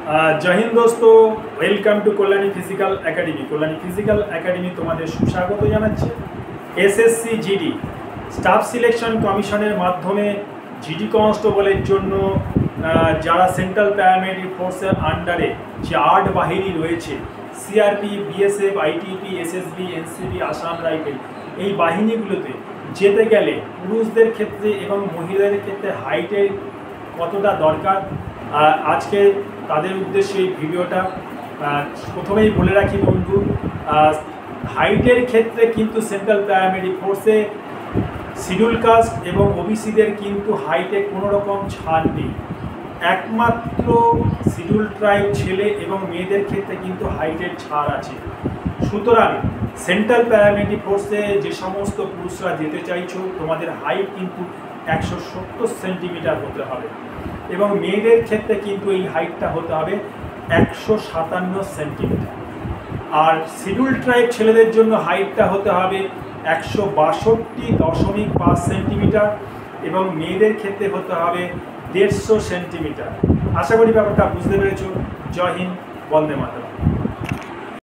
जय हिंद दोस्तों, welcome to Kalyani physical academy. Kalyani physical academy तुम्हारे सुस्वागत जानाচ্ছে। एसएससी জিডি স্টাফ সিলেকশন কমিশনের মাধ্যমে জিডি কনস্টেবলের জন্য যারা সেন্ট্রাল প্যারামিলিটারি ফোর্সের আন্ডারে যে ৮ বাহিনী রয়েছে, CRP, BSF, ITP, SSB, NCB, Assam Rifle, এই বাহিনীগুলোতে যেতে গেলে পুরুষদের ক্ষেত্রে এবং মহিলাদের ক্ষেত্রে হাইটের কতটা দরকার, আজকে তাদের উদ্দেশ্যে এই ভিডিওটা। প্রথমেই বলে রাখি বন্ধু, হাইটের ক্ষেত্রে কিন্তু সেন্ট্রাল প্যারামিলিটারি ফোর্সে শিডিউল কাস্ট এবং ওবিসিদের কিন্তু হাইটে কোনো রকম ছাড় নেই। একমাত্র শিডিউল ট্রাইব ছেলে এবং মেয়েদের ক্ষেত্রে কিন্তু হাইটের ছাড় আছে। সুতরাং সেন্ট্রাল প্যারামিলিটারি ফোর্সে যে সমস্ত পুরুষরা যেতে চাইছো, তোমাদের হাইট কিন্তু ১৭০ সেন্টিমিটার হতে হবে এবং মেয়েদের ক্ষেত্রে কিন্তু এই হাইটটা হতে হবে ১৫৭ সেন্টিমিটার। আর শিডিউল ট্রাইব ছেলেদের জন্য হাইটটা হতে হবে ১৬২.৫ সেন্টিমিটার এবং মেয়েদের ক্ষেত্রে হতে হবে ১৫০ সেন্টিমিটার। আশা করি ব্যাপারটা বুঝতে পেরেছ। জয় হিন্দ, বন্দে মাতরম।